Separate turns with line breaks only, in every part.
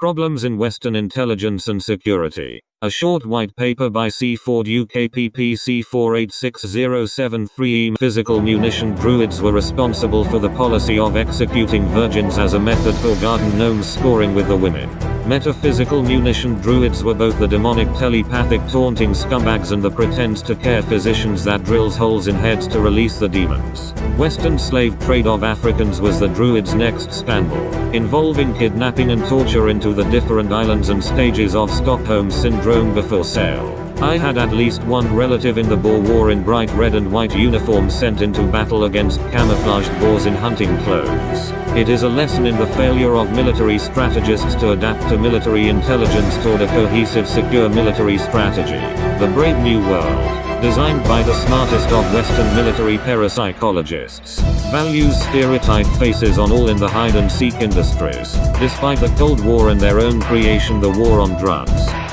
Problems in Western Intelligence and Security. A short white paper by C. Ford UKPP C486073. Physical munition druids were responsible for the policy of executing virgins as a method for garden gnomes scoring with the women. Metaphysical munition druids were both the demonic telepathic taunting scumbags and the pretend to care physicians that drills holes in heads to release the demons. Western slave trade of Africans was the druids' next scandal, involving kidnapping and torture into the different islands and stages of Stockholm Syndrome before sale. I had at least one relative in the Boer War in bright red and white uniform sent into battle against camouflaged Boers in hunting clothes. It is a lesson in the failure of military strategists to adapt to military intelligence toward a cohesive secure military strategy. The Brave New World, designed by the smartest of Western military parapsychologists, values stereotype faces on all in the hide-and-seek industries. Despite the Cold War and their own creation, the war on drugs.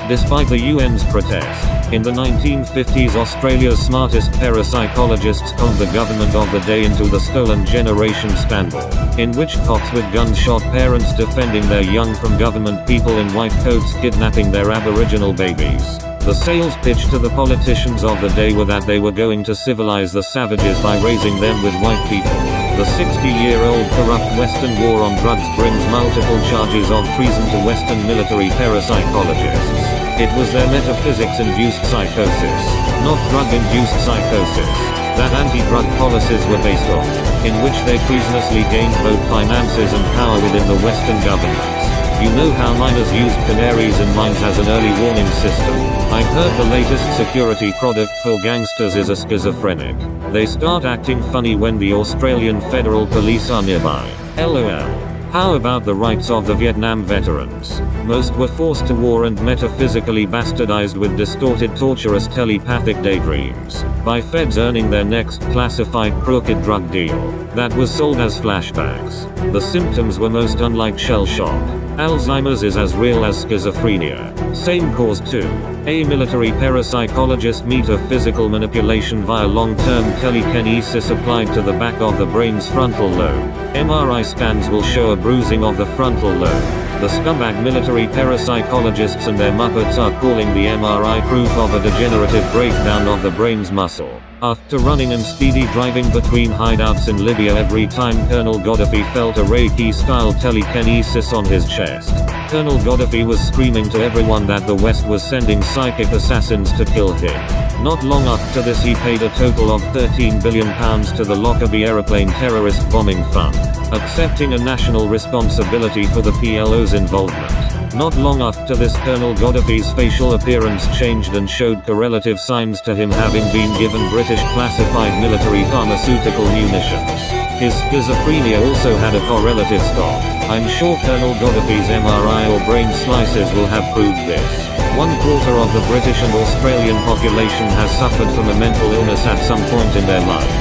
Despite the UN's protest, in the 1950s Australia's smartest parapsychologists conned the government of the day into the Stolen Generation scandal, in which cops with guns shot parents defending their young from government people in white coats kidnapping their Aboriginal babies. The sales pitch to the politicians of the day were that they were going to civilize the savages by raising them with white people. The 60-year-old corrupt Western war on drugs brings multiple charges of treason to Western military parapsychologists. It was their metaphysics-induced psychosis, not drug-induced psychosis, that anti-drug policies were based on, in which they treasonously gained both finances and power within the Western governments. You know how miners used canaries in mines as an early warning system. I've heard the latest security product for gangsters is a schizophrenic. They start acting funny when the Australian Federal Police are nearby. LOL. How about the rights of the Vietnam veterans? Most were forced to war and metaphysically bastardized with distorted torturous telepathic daydreams, by feds earning their next classified crooked drug deal, that was sold as flashbacks. The symptoms were most unlike shell shock. Alzheimer's is as real as schizophrenia. Same cause too. A military parapsychologist metaphysical manipulation via long-term telekinesis applied to the back of the brain's frontal lobe. MRI scans will show a bruising of the frontal lobe. The scumbag military parapsychologists and their muppets are calling the MRI proof of a degenerative breakdown of the brain's muscle. After running and speedy driving between hideouts in Libya every time Colonel Gaddafi felt a Reiki-style telekinesis on his chest, Colonel Gaddafi was screaming to everyone that the West was sending psychic assassins to kill him. Not long after this he paid a total of £13 billion to the Lockerbie Aeroplane Terrorist Bombing Fund, accepting a national responsibility for the PLO's involvement. Not long after this, Colonel Gaddafi's facial appearance changed and showed correlative signs to him having been given British classified military pharmaceutical munitions. His schizophrenia also had a correlative stop. I'm sure Colonel Gaddafi's MRI or brain slices will have proved this. 1/4 of the British and Australian population has suffered from a mental illness at some point in their lives.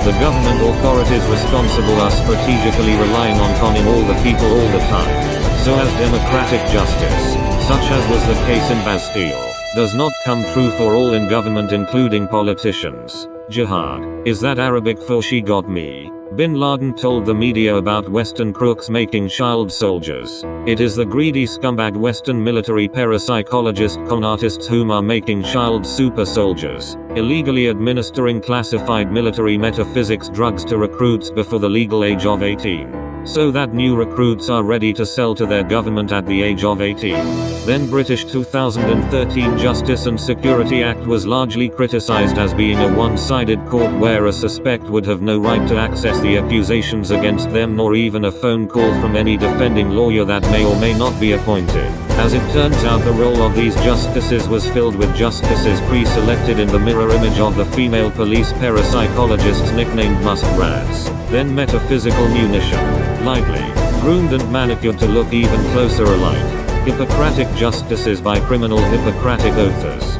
The government authorities responsible are strategically relying on conning all the people all the time, so as democratic justice, such as was the case in Bastille, does not come true for all in government including politicians. Jihad. Is that Arabic for she got me? Bin Laden told the media about Western crooks making child soldiers. It is the greedy scumbag Western military parapsychologist con artists whom are making child super soldiers, illegally administering classified military metaphysics drugs to recruits before the legal age of 18. So that new recruits are ready to sell to their government at the age of 18. Then British 2013 Justice and Security Act was largely criticised as being a one-sided court where a suspect would have no right to access the accusations against them nor even a phone call from any defending lawyer that may or may not be appointed. As it turns out, the role of these justices was filled with justices pre-selected in the mirror image of the female police parapsychologists nicknamed muskrats. Then metaphysical munition, lightly groomed and manicured to look even closer alike. Hippocratic justices by criminal Hippocratic oaths.